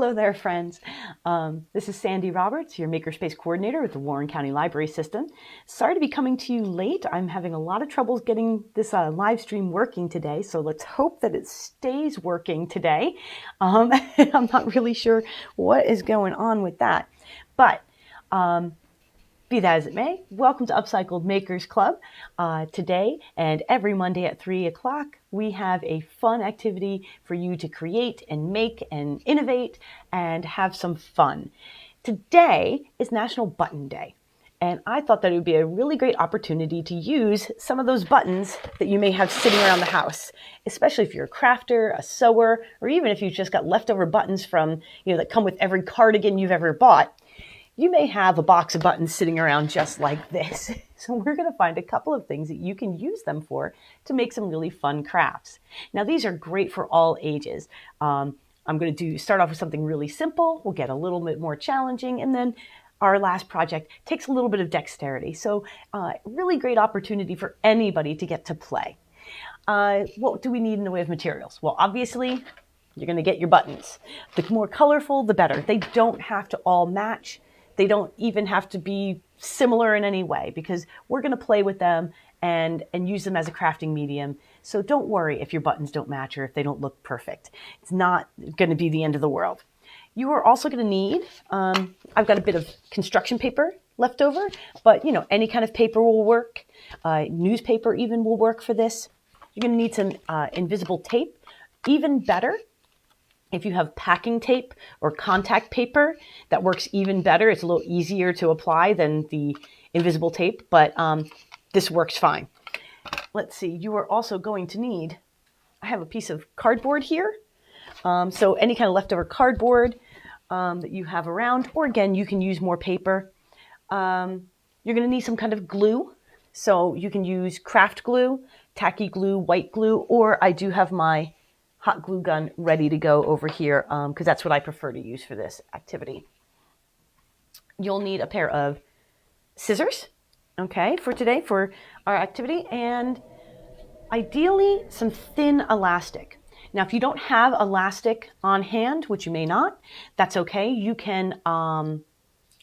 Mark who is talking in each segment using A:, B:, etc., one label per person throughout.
A: Hello there, friends. This is Sandy Roberts, your Makerspace Coordinator with the Warren County Library System. Sorry to be coming to you late. I'm having a lot of troubles getting this live stream working today, so let's hope that it stays working today. I'm not really sure what is going on with that, but be that as it may, welcome to Upcycled Makers Club. Today and every Monday at 3 o'clock, we have a fun activity for you to create and make and innovate and have some fun. Today is National Button Day, and I thought that it would be a really great opportunity to use some of those buttons that you may have sitting around the house, especially if you're a crafter, a sewer, or even if you've just got leftover buttons from, that come with every cardigan you've ever bought. You may have a box of buttons sitting around just like this. So we're going to find a couple of things that you can use them for to make some really fun crafts. Now, these are great for all ages. I'm going to start off with something really simple. We'll get a little bit more challenging. And then our last project takes a little bit of dexterity. So really great opportunity for anybody to get to play. What do we need in the way of materials? Well, obviously, you're going to get your buttons. The more colorful, the better. They don't have to all match. They don't even have to be similar in any way because we're going to play with them and use them as a crafting medium. So don't worry if your buttons don't match or if they don't look perfect. It's not going to be the end of the world. You are also going to need, I've got a bit of construction paper left over, but any kind of paper will work. Newspaper even will work for this. You're going to need some invisible tape. Even better, if you have packing tape or contact paper, that works even better. It's a little easier to apply than the invisible tape, but this works fine. Let's see, you are also going to need, I have a piece of cardboard here. So any kind of leftover cardboard that you have around, or again, you can use more paper. You're going to need some kind of glue. So you can use craft glue, tacky glue, white glue, or I do have my hot glue gun ready to go over here because that's what I prefer to use for this activity. You'll need a pair of scissors, okay, for today for our activity, and ideally some thin elastic. Now, if you don't have elastic on hand, which you may not, that's okay. You can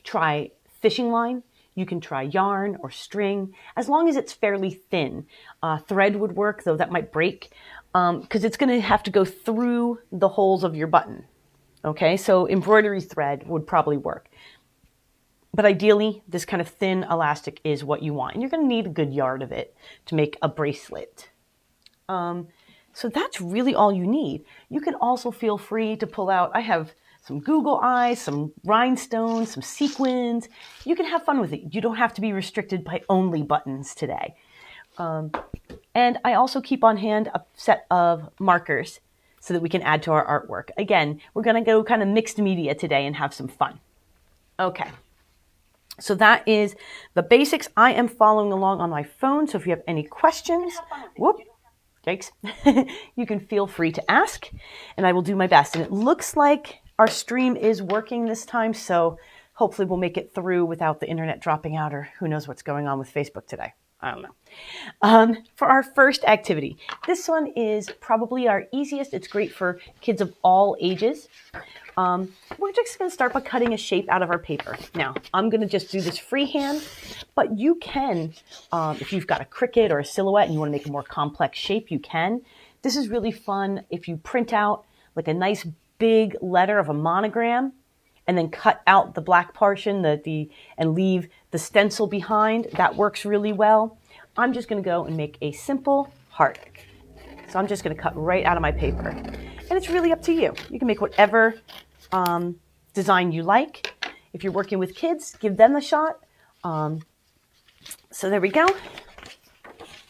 A: try fishing line. You can try yarn or string, as long as it's fairly thin. Thread would work, though that might break because it's going to have to go through the holes of your button. Okay, so embroidery thread would probably work. But ideally, this kind of thin elastic is what you want. And you're going to need a good yard of it to make a bracelet. So that's really all you need. You can also feel free to pull out, I have some Google eyes, some rhinestones, some sequins. You can have fun with it. You don't have to be restricted by only buttons today. And I also keep on hand a set of markers so that we can add to our artwork. Again, we're going to go kind of mixed media today and have some fun. Okay. So that is the basics. I am following along on my phone, so if you have any questions, yikes, you can feel free to ask, and I will do my best. And it looks like our stream is working this time, so hopefully we'll make it through without the internet dropping out, or who knows what's going on with Facebook today. I don't know. For our first activity, this one is probably our easiest. It's great for kids of all ages. We're just going to start by cutting a shape out of our paper. Now, I'm going to just do this freehand, but you can, if you've got a cricket or a silhouette and you want to make a more complex shape, you can. This is really fun if you print out like a nice big letter of a monogram and then cut out the black portion and leave the stencil behind. That works really well. I'm just going to go and make a simple heart. So I'm just going to cut right out of my paper. And it's really up to you. You can make whatever design you like. If you're working with kids, give them the shot. So there we go.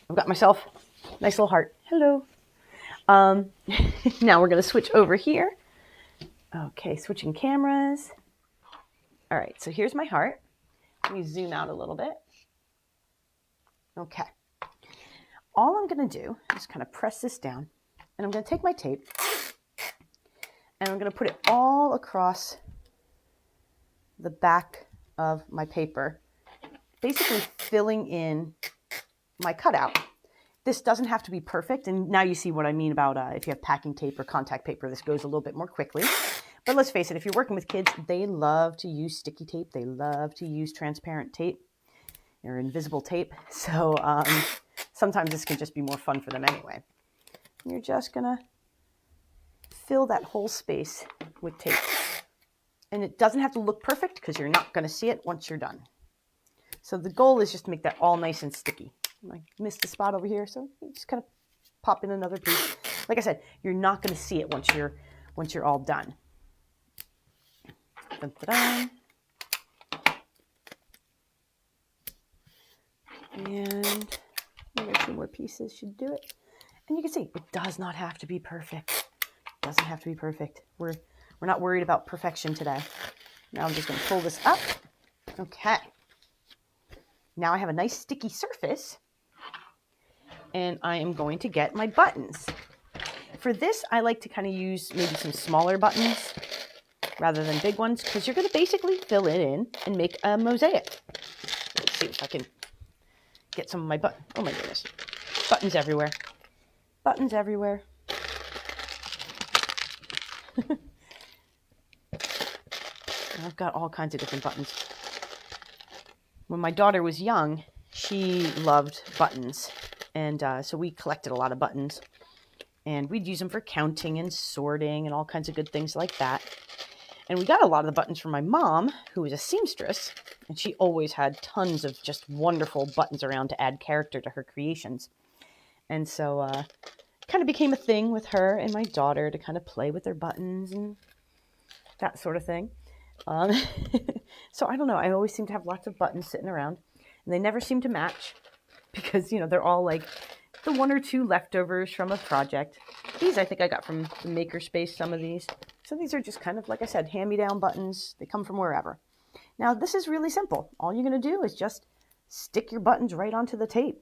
A: I've got myself a nice little heart. Hello. Now we're going to switch over here. Okay, switching cameras. All right, so here's my heart. Let me zoom out a little bit. Okay. All I'm going to do is kind of press this down, and I'm going to take my tape, and I'm going to put it all across the back of my paper, basically filling in my cutout. This doesn't have to be perfect, and now you see what I mean about if you have packing tape or contact paper, this goes a little bit more quickly. But let's face it, if you're working with kids, they love to use sticky tape. They love to use transparent tape or invisible tape. So sometimes this can just be more fun for them anyway. You're just going to fill that whole space with tape. And it doesn't have to look perfect because you're not going to see it once you're done. So the goal is just to make that all nice and sticky. I missed a spot over here, so you just kind of pop in another piece. Like I said, you're not going to see it once you're all done. Dun, dun, dun. And maybe a few more pieces should do it. And you can see it does not have to be perfect. It doesn't have to be perfect. We're not worried about perfection today. Now I'm just going to pull this up. Okay. Now I have a nice sticky surface. And I am going to get my buttons. For this, I like to kind of use maybe some smaller buttons rather than big ones, because you're going to basically fill it in and make a mosaic. Let's see if I can get some of my buttons. Oh my goodness. Buttons everywhere. Buttons everywhere. I've got all kinds of different buttons. When my daughter was young, she loved buttons. And so we collected a lot of buttons. And we'd use them for counting and sorting and all kinds of good things like that. And we got a lot of the buttons from my mom, who was a seamstress. And she always had tons of just wonderful buttons around to add character to her creations. And so it kind of became a thing with her and my daughter to kind of play with their buttons and that sort of thing. So I don't know. I always seem to have lots of buttons sitting around. And they never seem to match because, you know, they're all like the one or two leftovers from a project. These I think I got from the Makerspace, some of these. So these are just kind of, like I said, hand-me-down buttons. They come from wherever. Now, this is really simple. All you're going to do is just stick your buttons right onto the tape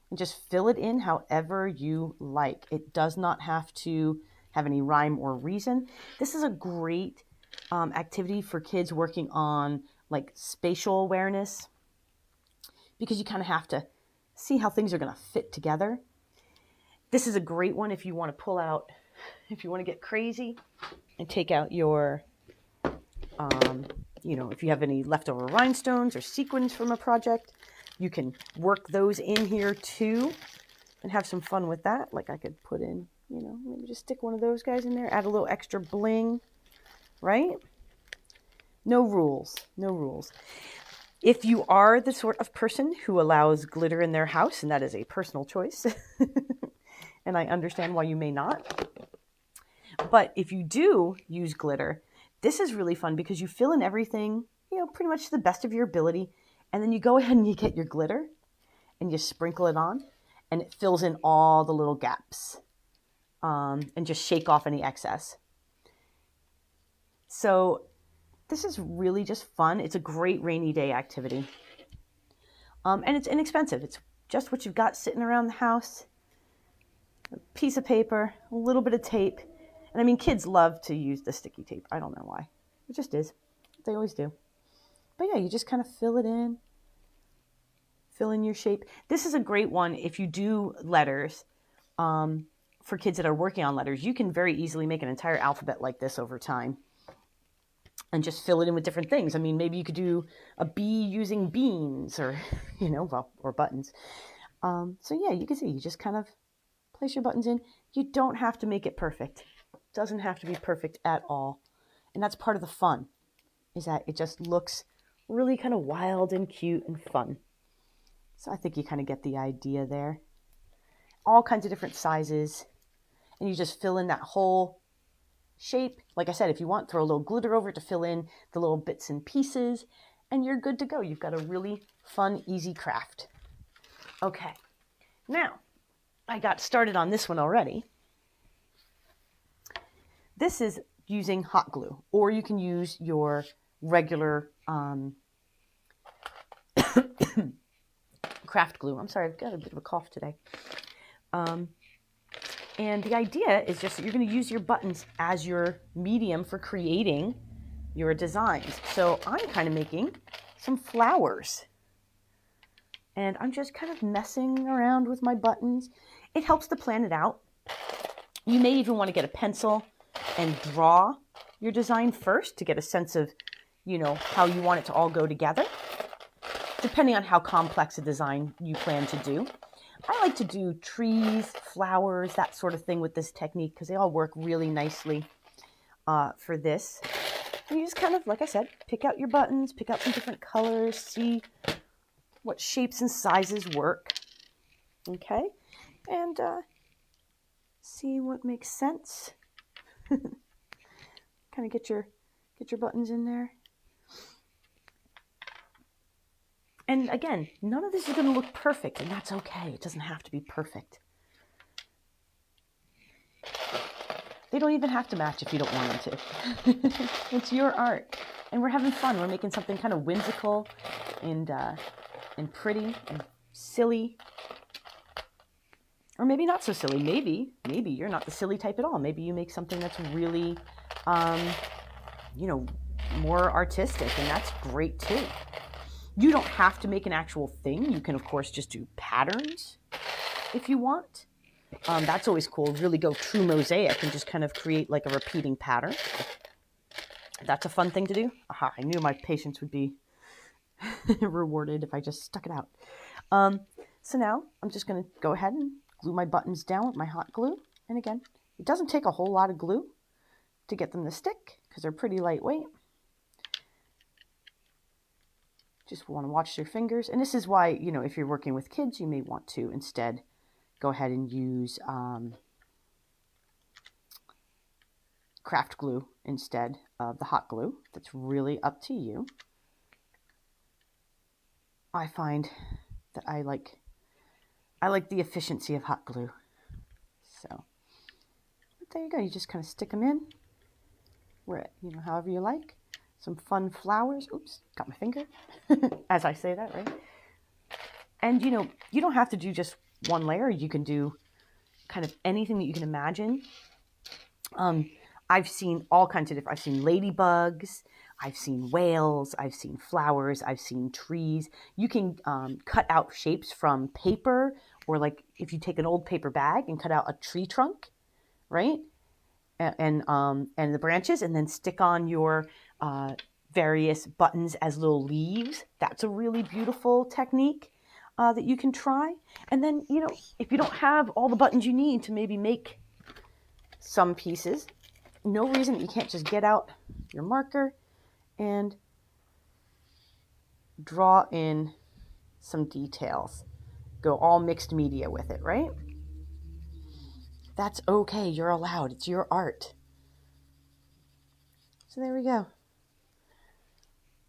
A: and just fill it in however you like. It does not have to have any rhyme or reason. This is a great activity for kids working on like spatial awareness, because you kind of have to see how things are going to fit together. This is a great one if you want to pull out, if you want to get crazy and take out your, you know, if you have any leftover rhinestones or sequins from a project, you can work those in here too and have some fun with that. Like I could put in, you know, maybe just stick one of those guys in there, add a little extra bling, right? No rules, no rules. If you are the sort of person who allows glitter in their house, and that is a personal choice, and I understand why you may not, but if you do use glitter, this is really fun because you fill in everything, you know, pretty much to the best of your ability, and then you go ahead and you get your glitter and you sprinkle it on, and it fills in all the little gaps, and just shake off any excess. So this is really just fun. It's a great rainy day activity. And it's inexpensive. It's just what you've got sitting around the house. A piece of paper, a little bit of tape. And I mean, kids love to use the sticky tape. I don't know why. It just is. They always do. But yeah, you just kind of fill it in. Fill in your shape. This is a great one if you do letters. For kids that are working on letters, you can very easily make an entire alphabet like this over time. And just fill it in with different things. I mean, maybe you could do a bee using beans or, you know, well, or buttons. So yeah, you can see, you just kind of place your buttons in. You don't have to make it perfect. It doesn't have to be perfect at all. And that's part of the fun, is that it just looks really kind of wild and cute and fun. So I think you kind of get the idea there. All kinds of different sizes. And you just fill in that whole shape. Like I said, if you want, throw a little glitter over it to fill in the little bits and pieces, and you're good to go. You've got a really fun, easy craft. Okay, now I got started on this one already. This is using hot glue, or you can use your regular craft glue. I'm sorry, I've got a bit of a cough today. And the idea is just that you're going to use your buttons as your medium for creating your designs. So I'm kind of making some flowers. And I'm just kind of messing around with my buttons. It helps to plan it out. You may even want to get a pencil and draw your design first to get a sense of, how you want it to all go together, depending on how complex a design you plan to do. I like to do trees, flowers, that sort of thing with this technique because they all work really nicely for this. And you just kind of, like I said, pick out your buttons, pick out some different colors, see what shapes and sizes work. Okay, and see what makes sense. Kind of get your buttons in there. And again, none of this is going to look perfect, and that's okay. It doesn't have to be perfect. They don't even have to match if you don't want them to. It's your art, and we're having fun. We're making something kind of whimsical and pretty and silly. Or maybe not so silly. Maybe you're not the silly type at all. Maybe you make something that's really, more artistic, and that's great too. You don't have to make an actual thing. You can, of course, just do patterns if you want. That's always cool. Really go true mosaic and just kind of create like a repeating pattern. That's a fun thing to do. Aha, I knew my patience would be rewarded if I just stuck it out. So now I'm just going to go ahead and glue my buttons down with my hot glue. And again, it doesn't take a whole lot of glue to get them to stick because they're pretty lightweight. Just want to watch your fingers. And this is why, if you're working with kids, you may want to instead go ahead and use craft glue instead of the hot glue. That's really up to you. I find that I like the efficiency of hot glue. So there you go. You just kind of stick them in where, however you like. Some fun flowers. Oops, got my finger. As I say that, right? And, you don't have to do just one layer. You can do kind of anything that you can imagine. I've seen all kinds of different, I've seen ladybugs, I've seen whales, I've seen flowers, I've seen trees. You can cut out shapes from paper, or like if you take an old paper bag and cut out a tree trunk, right? And the branches, and then stick on your various buttons as little leaves. That's a really beautiful technique that you can try. And then, if you don't have all the buttons you need to maybe make some pieces, no reason that you can't just get out your marker and draw in some details. Go all mixed media with it, right? That's okay. You're allowed. It's your art. So there we go.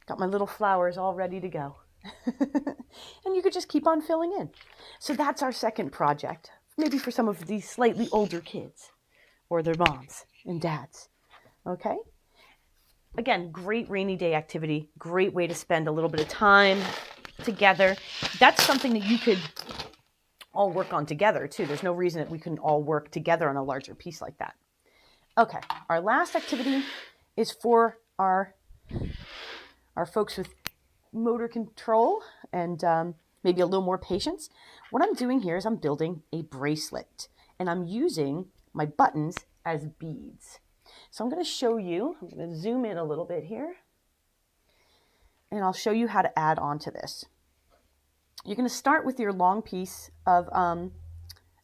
A: Got my little flowers all ready to go. And you could just keep on filling in. So that's our second project, maybe for some of these slightly older kids or their moms and dads. Okay? Again, great rainy day activity. Great way to spend a little bit of time together. That's something that you could all work on together too. There's no reason that we couldn't all work together on a larger piece like that. Okay, our last activity is for our folks with motor control and maybe a little more patience. What I'm doing here is I'm building a bracelet, and I'm using my buttons as beads. So I'm going to show you, I'm going to zoom in a little bit here, and I'll show you how to add on to this. You're going to start with your long piece of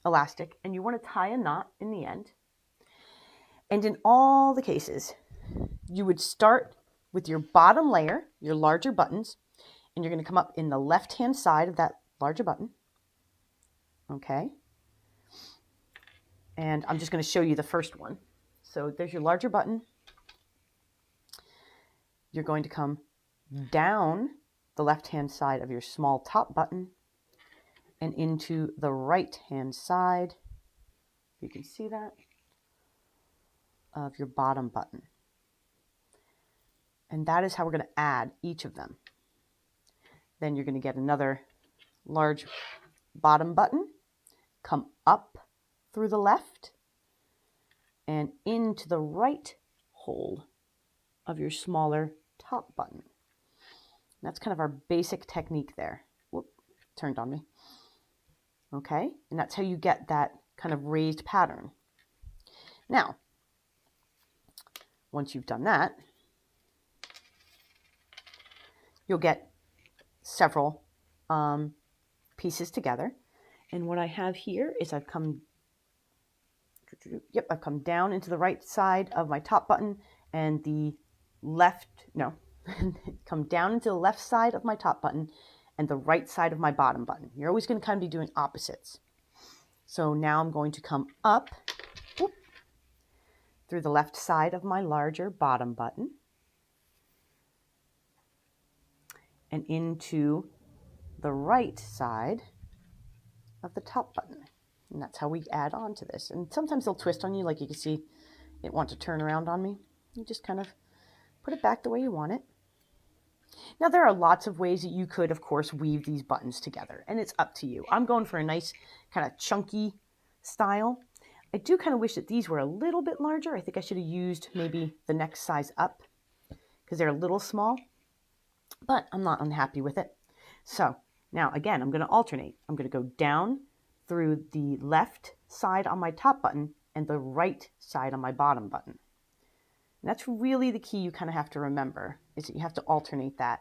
A: elastic, and you want to tie a knot in the end. And in all the cases, you would start with your bottom layer, your larger buttons, and you're going to come up in the left-hand side of that larger button. Okay. And I'm just going to show you the first one. So there's your larger button. You're going to come down the left-hand side of your small top button and into the right-hand side, you can see that, of your bottom button. And that is how we're going to add each of them. Then you're going to get another large bottom button, come up through the left and into the right hole of your smaller top button. That's kind of our basic technique there. Whoop, turned on me. Okay, and that's how you get that kind of raised pattern. Now, Once you've done that, you'll get several pieces together. And what I have here is I've come down into the right side of my top button and come down into the left side of my top button and the right side of my bottom button. You're always going to kind of be doing opposites. So now I'm going to come up through the left side of my larger bottom button and into the right side of the top button. And that's how we add on to this. And sometimes they'll twist on you, like you can see it wants to turn around on me. You just kind of put it back the way you want it. Now there are lots of ways that you could, of course, weave these buttons together, and it's up to you. I'm going for a nice kind of chunky style. I do kind of wish that these were a little bit larger. I think I should have used maybe the next size up because they're a little small, but I'm not unhappy with it. So now again, I'm going to alternate. I'm going to go down through the left side on my top button and the right side on my bottom button. And that's really the key you kind of have to remember, is that you have to alternate that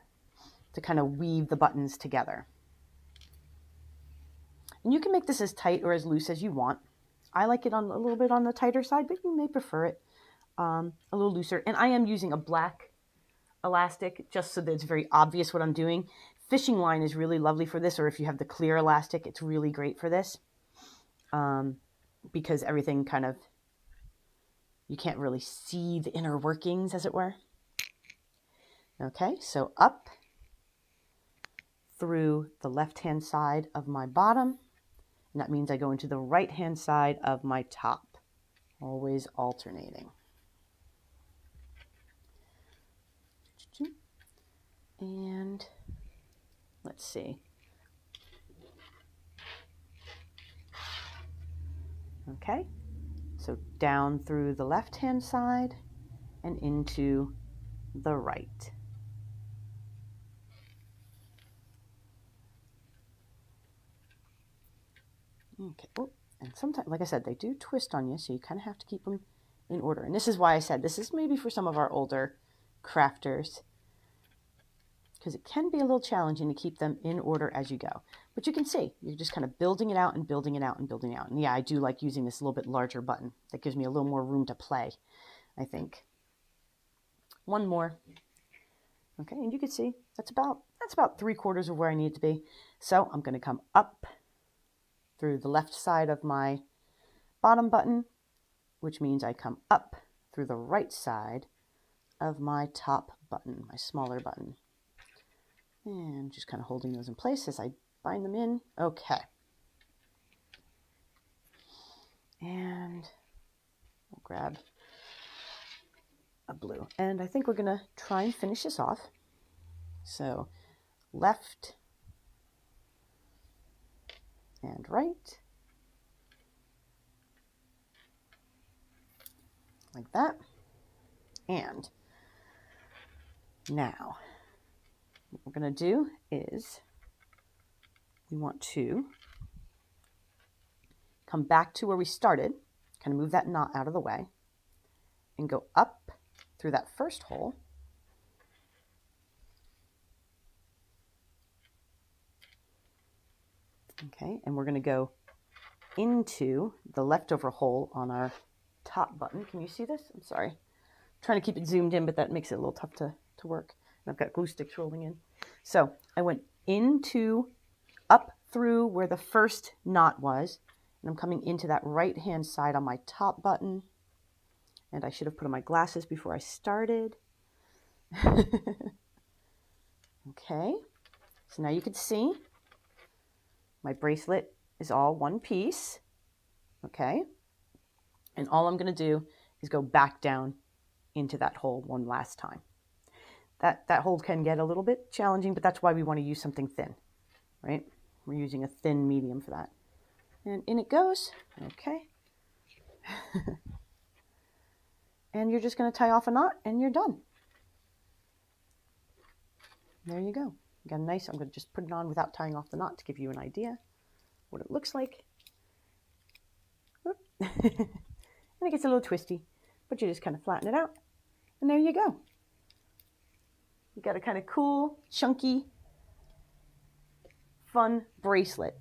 A: to kind of weave the buttons together. And you can make this as tight or as loose as you want. I like it on a little bit on the tighter side, but you may prefer it a little looser. And I am using a black elastic just so that it's very obvious what I'm doing. Fishing line is really lovely for this, or if you have the clear elastic, it's really great for this because everything kind of, you can't really see the inner workings, as it were. Okay, so up through the left-hand side of my bottom, and that means I go into the right-hand side of my top, always alternating. And let's see. Okay, so down through the left-hand side and into the right. Okay, oh, and sometimes, like I said, they do twist on you, so you kind of have to keep them in order. And this is why I said this is maybe for some of our older crafters, because it can be a little challenging to keep them in order as you go. But you can see, you're just kind of building it out and building it out and building it out. And yeah, I do like using this a little bit larger button. That gives me a little more room to play, I think. One more. Okay, and you can see that's about 3/4 of where I need to be. So I'm going to come up through the left side of my bottom button, which means I come up through the right side of my top button, my smaller button. And just kind of holding those in place as I bind them in. Okay. And we'll grab a blue. And I think we're going to try and finish this off. So left and right. Like that. And now what we're going to do is we want to come back to where we started, kind of move that knot out of the way, and go up through that first hole. Okay, and we're going to go into the leftover hole on our top button. Can you see this? I'm sorry. I'm trying to keep it zoomed in, but that makes it a little tough to work. And I've got glue sticks rolling in. So I went up through where the first knot was, and I'm coming into that right-hand side on my top button. And I should have put on my glasses before I started. Okay, so now you can see my bracelet is all one piece. Okay, and all I'm going to do is go back down into that hole one last time. That hole can get a little bit challenging, but that's why we want to use something thin, right? We're using a thin medium for that. And in it goes. Okay. And you're just going to tie off a knot and you're done. There you go. You got a nice, I'm going to just put it on without tying off the knot to give you an idea what it looks like. And it gets a little twisty, but you just kind of flatten it out And there you go. You got a kind of cool, chunky, fun bracelet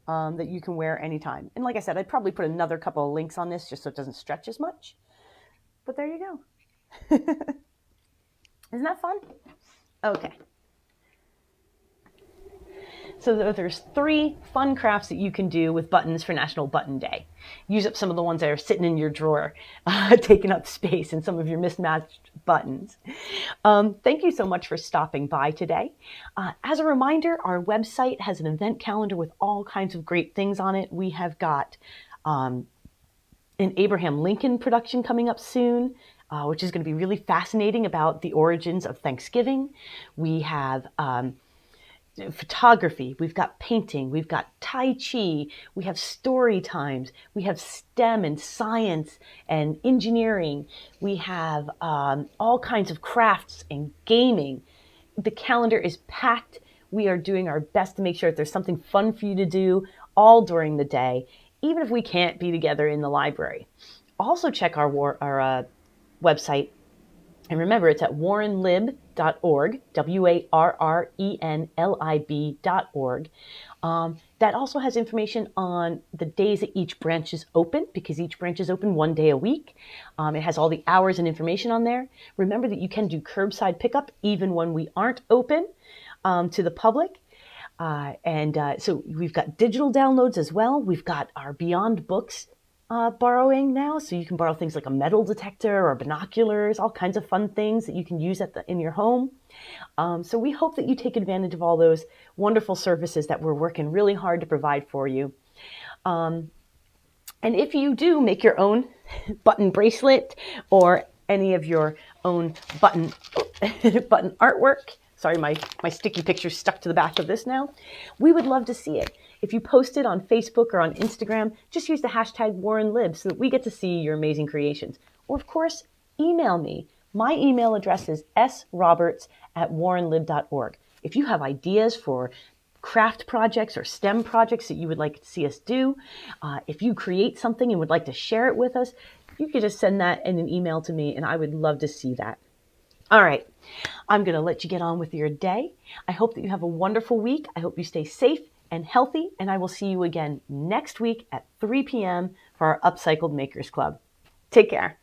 A: that you can wear anytime. And like I said, I'd probably put another couple of links on this just so it doesn't stretch as much. But there you go. Isn't that fun? Okay. So there's 3 fun crafts that you can do with buttons for National Button Day. Use up some of the ones that are sitting in your drawer, taking up space and some of your mismatched buttons. Thank you so much for stopping by today. As a reminder, our website has an event calendar with all kinds of great things on it. We have got an Abraham Lincoln production coming up soon, which is going to be really fascinating about the origins of Thanksgiving. We have photography, we've got painting, we've got Tai Chi, we have story times, we have STEM and science and engineering, we have all kinds of crafts and gaming. The calendar is packed. We are doing our best to make sure that there's something fun for you to do all during the day, even if we can't be together in the library. Also check our website. And remember, it's at warrenlib.org, warrenlib.org. That also has information on the days that each branch is open, because each branch is open 1 day a week. It has all the hours and information on there. Remember that you can do curbside pickup even when we aren't open to the public. So we've got digital downloads as well. We've got our Beyond Books borrowing now, so you can borrow things like a metal detector or binoculars, all kinds of fun things that you can use in your home. So we hope that you take advantage of all those wonderful services that we're working really hard to provide for you. And if you do make your own button bracelet or any of your own button artwork, sorry, my sticky picture's stuck to the back of this now, we would love to see it. If you post it on Facebook or on Instagram, just use the hashtag WarrenLib so that we get to see your amazing creations. Or, of course, email me. My email address is sroberts@warrenlib.org. If you have ideas for craft projects or STEM projects that you would like to see us do, if you create something and would like to share it with us, you could just send that in an email to me, and I would love to see that. All right, I'm going to let you get on with your day. I hope that you have a wonderful week. I hope you stay safe and healthy, and I will see you again next week at 3 p.m. for our Upcycled Makers Club. Take care.